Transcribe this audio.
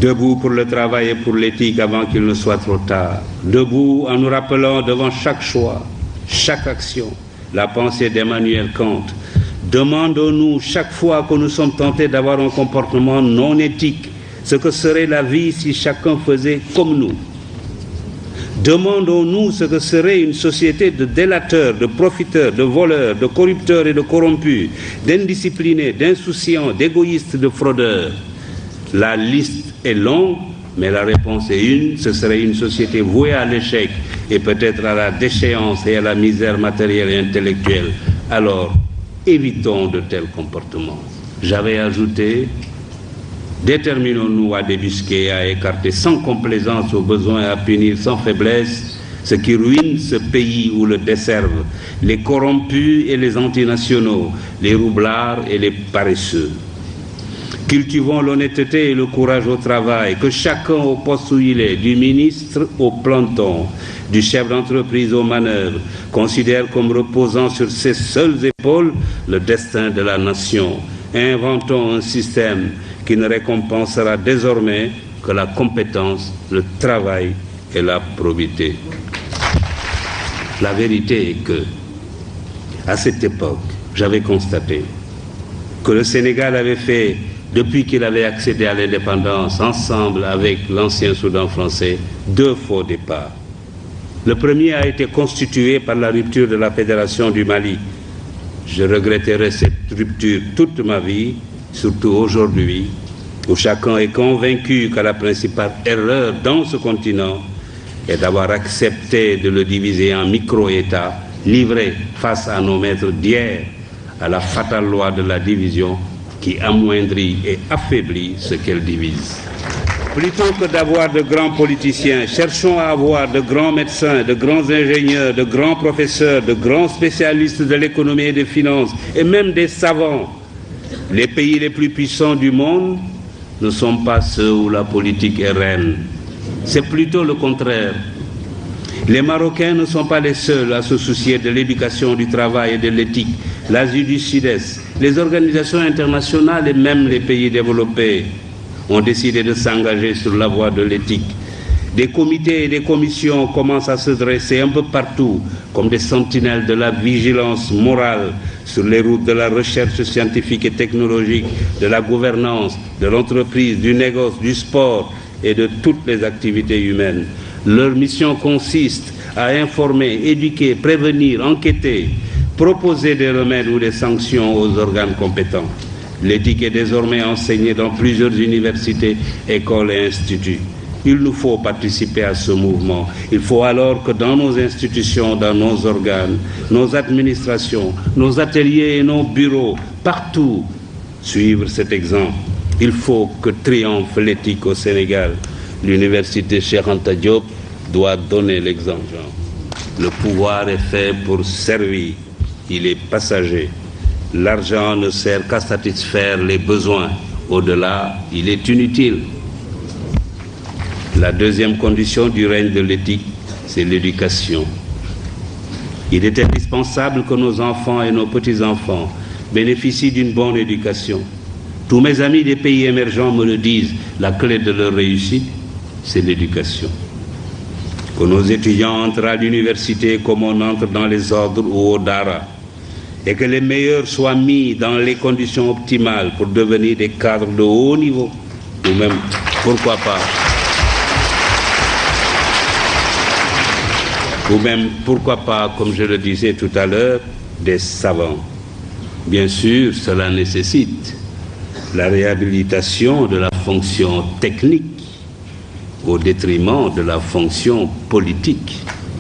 Debout pour le travail et pour l'éthique avant qu'il ne soit trop tard. Debout en nous rappelant devant chaque choix, chaque action, la pensée d'Emmanuel Kant. Demandons-nous chaque fois que nous sommes tentés d'avoir un comportement non éthique, ce que serait la vie si chacun faisait comme nous. Demandons-nous ce que serait une société de délateurs, de profiteurs, de voleurs, de corrupteurs et de corrompus, d'indisciplinés, d'insouciants, d'égoïstes, de fraudeurs. La liste est longue, mais la réponse est une, ce serait une société vouée à l'échec et peut-être à la déchéance et à la misère matérielle et intellectuelle. Alors, évitons de tels comportements. J'avais ajouté, déterminons-nous à débusquer, à écarter sans complaisance au besoin, à punir sans faiblesse ce qui ruine ce pays ou le desservent, les corrompus et les antinationaux, les roublards et les paresseux. Cultivons l'honnêteté et le courage au travail, que chacun au poste où il est, du ministre au planton, du chef d'entreprise aux manœuvres, considère comme reposant sur ses seules épaules le destin de la nation. Inventons un système qui ne récompensera désormais que la compétence, le travail et la probité. La vérité est que, à cette époque, j'avais constaté que le Sénégal avait fait, depuis qu'il avait accédé à l'indépendance, ensemble avec l'ancien Soudan français, 2 faux départs. Le premier a été constitué par la rupture de la Fédération du Mali. Je regretterai cette rupture toute ma vie, surtout aujourd'hui, où chacun est convaincu que la principale erreur dans ce continent est d'avoir accepté de le diviser en micro-États, livrés face à nos maîtres d'hier, à la fatale loi de la division qui amoindrit et affaiblit ce qu'elle divise. Plutôt que d'avoir de grands politiciens, cherchons à avoir de grands médecins, de grands ingénieurs, de grands professeurs, de grands spécialistes de l'économie et des finances, et même des savants. Les pays les plus puissants du monde ne sont pas ceux où la politique est reine. C'est plutôt le contraire. Les Marocains ne sont pas les seuls à se soucier de l'éducation, du travail et de l'éthique. L'Asie du Sud-Est, les organisations internationales et même les pays développés ont décidé de s'engager sur la voie de l'éthique. Des comités et des commissions commencent à se dresser un peu partout comme des sentinelles de la vigilance morale sur les routes de la recherche scientifique et technologique, de la gouvernance, de l'entreprise, du négoce, du sport et de toutes les activités humaines. Leur mission consiste à informer, éduquer, prévenir, enquêter, proposer des remèdes ou des sanctions aux organes compétents. L'éthique est désormais enseignée dans plusieurs universités, écoles et instituts. Il nous faut participer à ce mouvement. Il faut alors que dans nos institutions, dans nos organes, nos administrations, nos ateliers et nos bureaux, partout, suivre cet exemple. Il faut que triomphe l'éthique au Sénégal. L'université Cheikh Anta Diop doit donner l'exemple. Le pouvoir est fait pour servir. Il est passager. L'argent ne sert qu'à satisfaire les besoins. Au-delà, il est inutile. La deuxième condition du règne de l'éthique, c'est l'éducation. Il est indispensable que nos enfants et nos petits-enfants bénéficient d'une bonne éducation. Tous mes amis des pays émergents me le disent, la clé de leur réussite, c'est l'éducation. Que nos étudiants entrent à l'université comme on entre dans les ordres ou au Dara, et que les meilleurs soient mis dans les conditions optimales pour devenir des cadres de haut niveau, ou même, pourquoi pas, comme je le disais tout à l'heure, des savants. Bien sûr, cela nécessite la réhabilitation de la fonction technique au détriment de la fonction politique.